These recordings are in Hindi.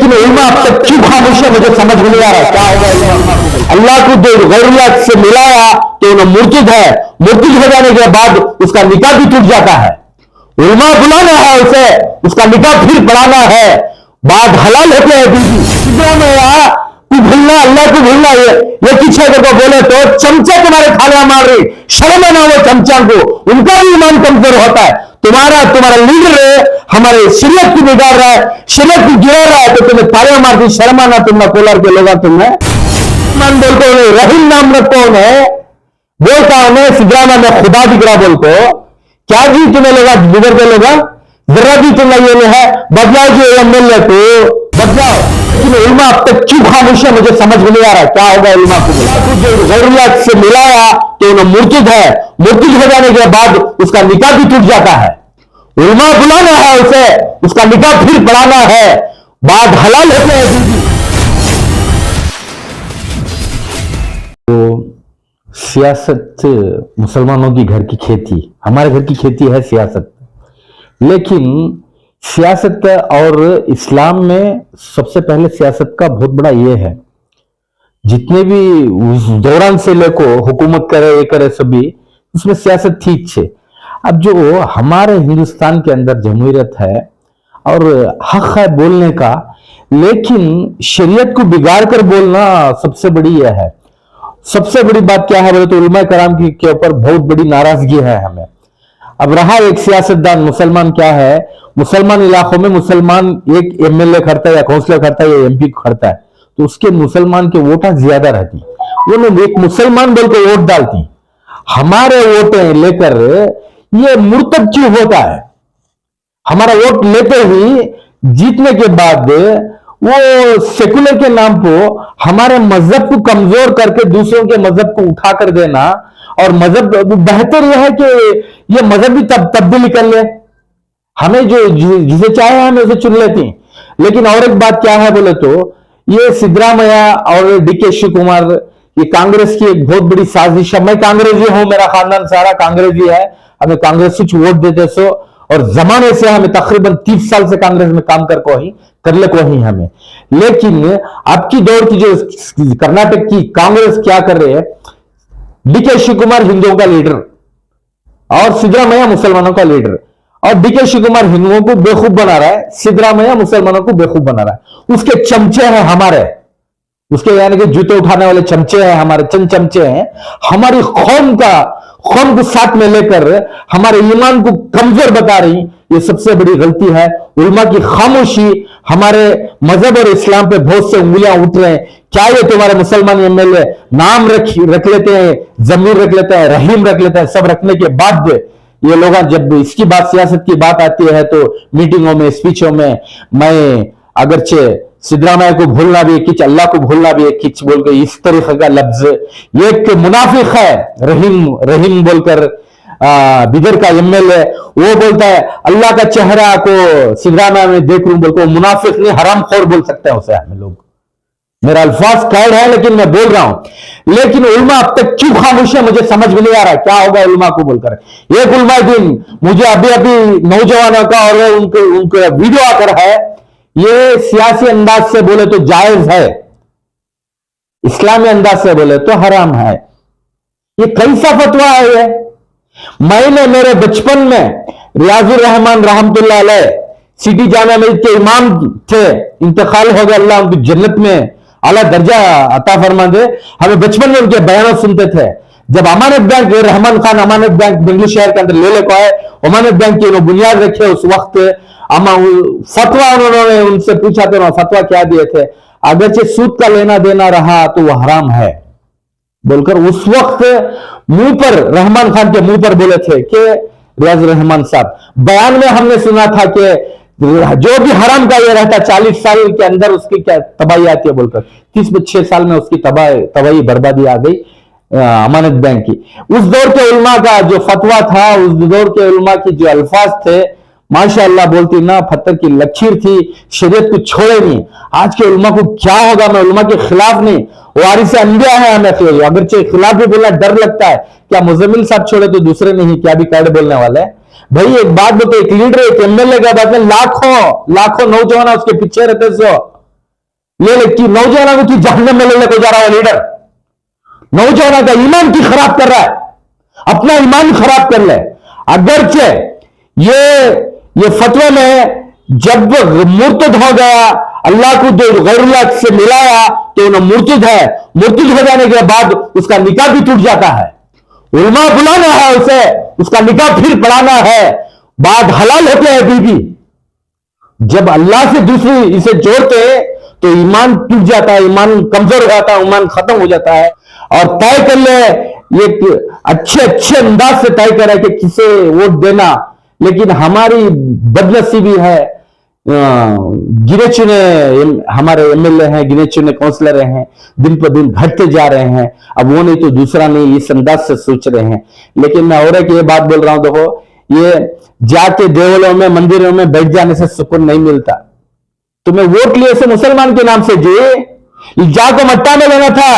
लेकिन उल्मा अब तक क्यों खामोश है, मुझे समझ में नहीं आ रहा क्या होगा उल्मा। अल्लाह को जो गैरुल्लाह से मिलाया तो उन्हें मुर्तिद है, मुर्तिद हो जाने के बाद उसका निकाह भी टूट जाता है। उल्मा बुलाना है उसे, उसका निकाह फिर पढ़ाना है, बात हलाल होते हैं बीवी में तू भूलना, अल्लाह को भूलना। ये किसी को बोले तो चमचे तुम्हारे थालियां मार रही, शर्म ना वो चमचा को, उनका भी ईमान कमजोर होता है। तुम्हारा लीडर हमारे शरीयत की बिगाड़ रहा है, शरीयत की गिरा रहा है, तो तुम्हें थालियां मारती, शर्म आना तुमने कोलर के लोग तुम्हें मान बोलते हो, रहीम नाम रखो उन्हें, बोलता उन्हें सिद्धरामा में खुदा दिख रहा बोलते हो, क्या जी तुम्हें लोगा बिगड़ के लोगा, जरा भी तुम्हें ये है बदलाव जो मिल रहे तो बदलाव। लेकिन उल्मा अब तक क्यों खामोश है, मुझे समझ में नहीं आ रहा क्या होगा उल्मा को। जो गैरुल्लाह से मिलाया तो उन्हें मुर्तिद है, मुर्तिद हो जाने के बाद उसका निकाह भी टूट जाता है। उल्मा बुलाना है उसे, उसका निकाह फिर पढ़ाना है, बात हलाल होते हैं। तो सियासत मुसलमानों की घर की खेती, हमारे घर की खेती है सियासत। लेकिन सियासत और इस्लाम में सबसे पहले सियासत का बहुत बड़ा ये है, जितने भी उस दौरान से लेको हुकूमत करे ये करे सभी उसमें सियासत ठीक है। अब जो हमारे हिंदुस्तान के अंदर जमहूरियत है और हक है बोलने का, लेकिन शरीयत को बिगाड़ कर बोलना सबसे बड़ी यह है। सबसे बड़ी बात क्या है बोले तो उलमा कराम के ऊपर बहुत बड़ी नाराजगी है हमें। अब रहा एक सियासतदान मुसलमान, क्या है मुसलमान इलाकों में मुसलमान एक एमएलए खड़ता है या काउंसलर खड़ता है या एमपी खड़ता है तो उसके मुसलमान के वोट ज्यादा रहती, वो लोग एक मुसलमान बोल के वोट डालती। हमारे वोटें लेकर ये मुर्तद क्यों होता है, हमारा वोट लेते ही जीतने के बाद वो सेकुलर के नाम पर हमारे मजहब को कमजोर करके दूसरों के मजहब को उठाकर देना, और मजहब बेहतर यह है कि ये मजहब भी तब्दीली कर ले, हमें जो जिसे चाहे हम उसे चुन लेती। लेकिन और एक बात क्या है बोले तो ये सिद्धरामैया और डीके शिव कुमार, ये कांग्रेस की एक बहुत बड़ी साजिश है। मैं कांग्रेसी हूं, मेरा खानदान सारा कांग्रेसी है, हमें कांग्रेस से वोट देते सो, और जमाने से हमें तकरीबन 30 साल से कांग्रेस में काम कर ले को ही हमें। लेकिन अब की दौर की जो कर्नाटक की कांग्रेस क्या कर रहे है, डीके शिव कुमार हिंदुओं का लीडर और सिद्धरामैया मुसलमानों का लीडर, और डीके शिव कुमार हिंदुओं को बेवकूफ बना रहा है, सिद्धरामैया मुसलमानों को बेवकूफ बना रहा है। उसके चमचे हैं हमारे, उसके यानी कि जूते उठाने वाले चमचे हैं हमारे, चंद चमचे हैं। हमारी कौम को साथ में लेकर हमारे ईमान को कमजोर बता रही, ये सबसे बड़ी गलती है। उल्मा की खामोशी हमारे मजहब और इस्लाम पे बहुत से उंगलियां उठ रहे हैं। क्या ये तुम्हारे मुसलमान एमएलए नाम रख लेते हैं, जमीर रख लेते हैं, रहीम रख लेते हैं, सब रखने के बाद ये लोग जब इसकी बात सियासत की बात आती है तो मीटिंगों में स्पीचों में मैं अगरचे सिद्धरामैया को भूलना भी एक किच, अल्लाह को भूलना भी एक किच बोल के इस तरीके का लफ्ज, ये एक मुनाफिक है रहीम बोलकर बिदर का एमएलए, वो बोलता है अल्लाह का चेहरा को सिद्धरामैया में देख लूं बोलकर, मुनाफिक नहीं हरामखोर बोल सकते हैं उसे हमें लोग। मेरा अल्फाज कैद है लेकिन मैं बोल रहा हूं। लेकिन उल्मा अब तक क्यों खामोश है, मुझे समझ में नहीं आ रहा क्या होगा उल्मा को बोलकर। एक उल्मा दिन मुझे अभी नौजवानों का और उनके वीडियो आकर है, ये सियासी अंदाज से बोले तो जायज है, इस्लामी अंदाज से बोले तो हराम है। ये कैसा फतवा है ये? मैंने मेरे बचपन में रियाजुर रहमान रहमतुल्लाह अलैह सिटी जामिया मस्जिद के इमाम थे, इंतकाल हो गया, अल्लाह उनको जन्नत में आला दर्जा अता फरमा दे। हमें बचपन में उनके बयान सुनते थे। जब अमानत बैंक रहमान खान अमानत बैंक बेंगलुरु शहर के अंदर ले को आए, अमानत बैंक की बुनियाद रखे उस वक्त फतवा उन्होंने उनसे पूछा तो फतवा क्या दिए थे, अगरचे सूद का लेना देना रहा तो वह हराम है बोलकर उस वक्त मुंह पर रहमान खान के मुंह पर बोले थे कि रियाज रहमान साहब, बयान में हमने सुना था कि जो भी हराम का ये रहता 40 साल के अंदर उसकी क्या तबाही आती है बोलकर, 36 साल में उसकी तबाही बर्बादी आ गई अमानत बैंक की। उस दौर के उलमा का जो फतवा था, उस दौर के उलमा की जो अल्फाज थे, माशाअल्लाह बोलती ना पत्थर की लकीर थी, शरीयत को छोड़े नहीं। आज के उलमा को क्या होगा, मैं उलमा के खिलाफ नहीं, वारिस अंबिया है हमें, अगरचे खिलाफ भी बोलना डर लगता है, क्या मुजम्मिल साहब छोड़े तो दूसरे नहीं, क्या भी कार्ड बोलने वाले हैं भाई। एक बात बताओ, एक लीडर एक एमएलए का बात में लाखों नौजवान उसके पीछे रहते सो, ले ले कि नौजवानों को जहन्नम में लेने को जा रहा है लीडर, नौजवानों का ईमान की खराब कर रहा है, अपना ईमान खराब कर ले। अगरचे ये फतवे में जब मुर्तद हो गया, अल्लाह को जो गैरुल्लाह से मिलाया तो ना मुर्तद है, मुर्तद हो जाने के बाद उसका निकाह भी टूट जाता है, उलमा बुलाना है उसे, उसका निकाह फिर पढ़ाना है, बाद हलाल होते हैं बीबी। जब अल्लाह से दूसरी इसे जोड़ते तो ईमान टूट जाता है, ईमान कमजोर हो जाता है, ईमान खत्म हो जाता है। और तय कर ले, एक अच्छे अंदाज से तय करे कि किसे वोट देना। लेकिन हमारी बदनसीबी है, गिने चुने हमारे एमएलए हैं, गिने चुने काउंसलर हैं, दिन पर दिन घटते जा रहे हैं। अब वो नहीं तो दूसरा नहीं, इस अंदाज से सोच रहे हैं। लेकिन मैं और एक ये बात बोल रहा हूं, देखो ये जाके देवलों में मंदिरों में बैठ जाने से सुकून नहीं मिलता। तुम्हें वोट लिए से मुसलमान के नाम से जी जाको मट्टा में लेना था,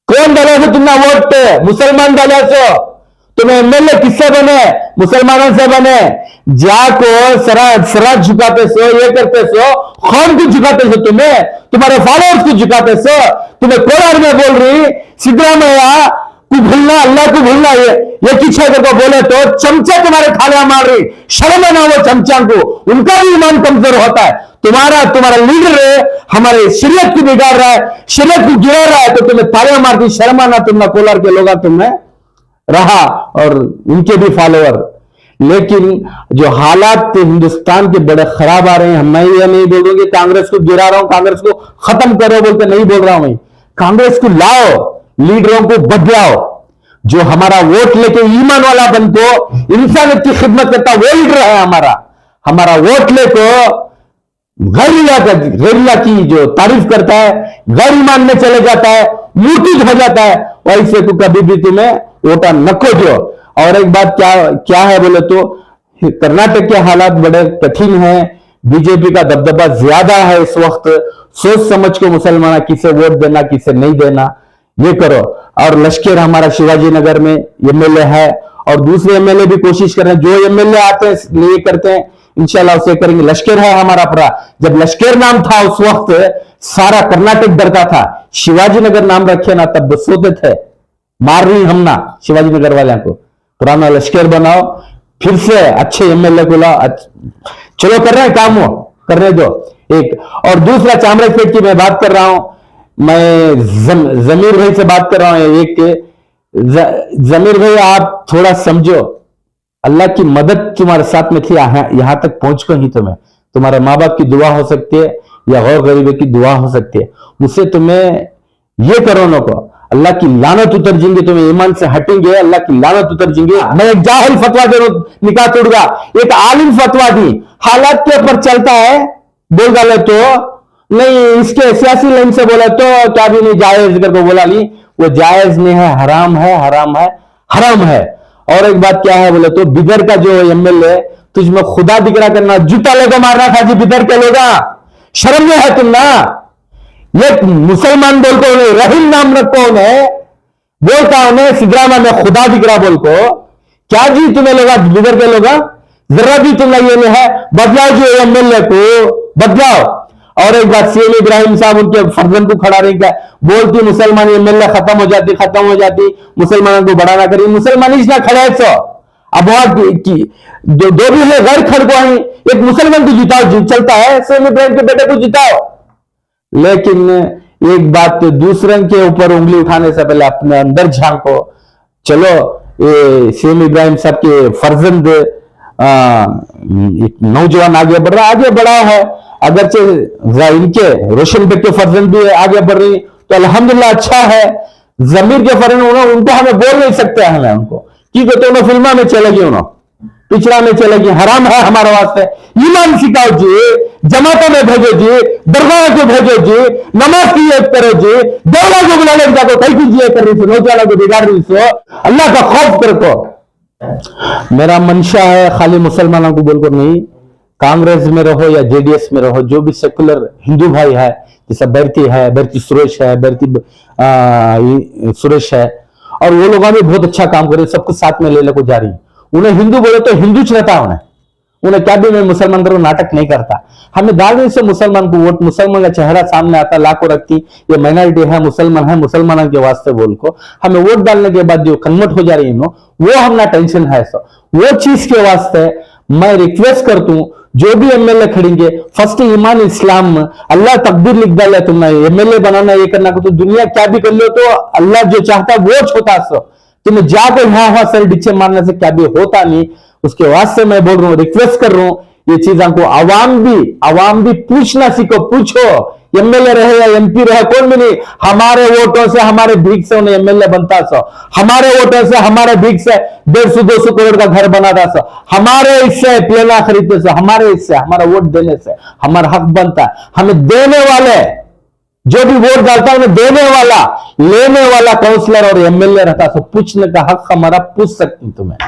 कौन डाला से तुमने वोट? मुसलमान डाला सो। तुम्हें एमएलए किससे बने? मुसलमानों से बने। जाको सरा झुकाते सो, ये करते सो, कौन को झुकाते सो? तुम्हारे फॉलोअर्स को झुकाते सो। तुम्हें कोलार में बोल रही सिद्धरामैया को भूलना, अल्लाह को भूलना, ये किसी को बोले तो चमचे तुम्हारे थालियां मार रही। शर्म है ना वो चमचा को, उनका भी ईमान कमजोर होता है। तुम्हारा लीडर है, हमारे शरीयत को बिगाड़ रहा है, शरीयत को गिरा रहा है, तो तुम्हें तालियां मारती। शर्म आना तुमने कोलार के लोग तुम्हें रहा और उनके भी फॉलोअर। लेकिन जो हालात हिंदुस्तान के बड़े खराब आ रहे हैं, मैं ये नहीं बोल रहा कि कांग्रेस को गिरा रहा हूं, कांग्रेस को खत्म करो बोलते नहीं बोल रहा हूं। कांग्रेस को लाओ, लीडरों को बदलाओ, जो हमारा वोट लेके ईमान वाला बन को इंसानियत की खिदमत करता वो लीडर है हमारा वोट लेको गैरुल्लाह की जो तारीफ करता है, गैर ईमान में चले जाता है, मुर्तद हो जाता है, वैसे को कभी भी तुम्हें वोटा नको दो। और एक बात क्या है बोले तो कर्नाटक के हालात बड़े कठिन हैं, बीजेपी का दबदबा ज्यादा है इस वक्त। सोच समझ के मुसलमान किसे वोट देना किसे नहीं देना ये करो। और लश्कर हमारा शिवाजी नगर में एमएलए है और दूसरे एमएलए भी कोशिश कर रहे हैं, जो एमएलए आते हैं ये करते हैं, इंशाल्लाह उसे करेंगे। लश्कर है हमारा पूरा, जब लश्कर नाम था उस वक्त सारा कर्नाटक डरता था। शिवाजी नगर नाम रखे ना तब सोते थे, मार रही हम ना शिवाजी नगर वाले को। पुराना लश्कर बनाओ, फिर से अच्छे एमएलए को लाओ। चलो कर रहे हैं काम, वो करने दो। एक और दूसरा चामराजपेट की मैं बात कर रहा हूं, मैं जमीर भाई से बात कर रहा हूं। एक जमीर भाई आप थोड़ा समझो, अल्लाह की मदद तुम्हारे साथ में थी, यहां तक पहुंच को ही तुम्हारे माँ बाप की दुआ हो सकती है या गौर गरीबे की दुआ हो सकती है। उससे तुम्हें ये करो न को अल्लाह की लानत उतर जाएंगे, तुम्हें ईमान से हटेंगे, अल्लाह की लानत उतर जाएंगे। मैं एक जाहिल फतवा दे रहा हूं, निकाह तोड़गा, एक आलिम फतवा दी, हालात के ऊपर चलता है, बोल डाले तो नहीं, इसके सियासी लाइन से बोला तो क्या भी नहीं जायज करके बोला ली, वो जायज नहीं है, हराम है, हराम है, हराम है। और एक बात क्या है बोले तो बिदर का जो एमएलए तुझमें खुदा दिखरा करना, जूता लेकर मारना था जी बिदर के लोग, शर्म नहीं है तुम ना। एक मुसलमान बोल को रहीम नाम रखो उन्हें, बोलता उन्हें सिद्धरामा में खुदा दिखरा बोल को, क्या जी तुम्हें लोग बिदर के लोग, जरा भी तुम ये नहीं है, बदलाओ जो एमएलए को बदलाओ। और एक बात सीएम इब्राहिम साहब उनके फर्जन को खड़ा नहीं किया, बोलती मुसलमान एमएलए खत्म हो जाती, मुसलमानों को बढ़ाना करी, मुसलमान इसना खड़े सो अब वहां दो भी है गैर खड़ को, एक मुसलमान को जिताओ, चलता है, सीएम इब्राहिम के बेटे को जिताओ। लेकिन एक बात दूसरे के ऊपर उंगली उठाने से पहले अपने अंदर झांको। चलो ये सीएम इब्राहिम साहब के फर्जंद एक नौजवान आगे बढ़ा है, अगरचे इनके रोशन बेग के फर्जंद भी आगे बढ़ रही, तो अल्हम्दुलिल्लाह अच्छा है। जमीर के फर्जंद उनको हमें बोल नहीं सकते हैं, हमें उनको की तो उन्होंने फिल्मा में चलेगी, उन्होंने पिछड़ा में चलेगी, हराम है हमारे वास्ते। ईमान सिखाओ जी, जमातों में भेजो जी, दरगाह को भेजो जी, नमाज की याद करो जी, दौला को बुला लेकर जाको, कई कीजिए कर रही थी, नौजवानों को बिगाड़ रही थी, अल्लाह का खौफ करो। मेरा मंशा है खाली मुसलमानों को बोलकर नहीं, कांग्रेस में रहो या जेडीएस में रहो, जो भी सेकुलर हिंदू भाई है, जैसा बैरती सुरेश है, सुरेश है, और वो लोग भी बहुत अच्छा काम कर रहे, सबको साथ में ले लेकर जा रही। उन्हें हिंदू बोले तो हिंदू रहता, उन्हें क्या भी मैं मुसलमान करूं, नाटक नहीं करता। हमें डालने से मुसलमान को वोट, मुसलमान का चेहरा सामने आता, लाखों रखती, ये माइनॉरिटी है, मुसलमान के वास्ते बोल को हमें वोट डालने के बाद जो कन्वर्ट हो जा रही है वो हमना टेंशन है। सो वो चीज के वास्ते मैं रिक्वेस्ट करता हूं, जो भी एमएलए खड़ेंगे, फर्स्ट ईमान इस्लाम, अल्लाह तकदीर लिख डाले, तुम्हें एमएलए बनाना, ये करना को, तो दुनिया क्या भी कर लो तो अल्लाह जो चाहता वो होता। सो तुम्हें जाकर यहां सर डिच्चे मारने से क्या भी होता नहीं। उसके वास्ते मैं बोल रहा हूं, रिक्वेस्ट कर रहा हूं, ये चीजों को आवाम भी पूछना सीखो। पूछो, एमएलए रहे या एमपी रहे, कौन भी नहीं, हमारे वोटों से, हमारे भीख से उन्हें एमएलए बनता। सो हमारे वोटों से, हमारे भीख से 150-200 करोड़ का घर बनाता। सो हमारे इससे प्लेना खरीदने से, हमारे इससे, हमारा वोट देने से हमारा हक बनता है। हमें देने वाले, जो भी वोट डालता है उन्हें देने वाला, लेने वाला काउंसलर और एमएलए रहता। सो पूछने का हक हमारा, पूछ सकती तुम्हें।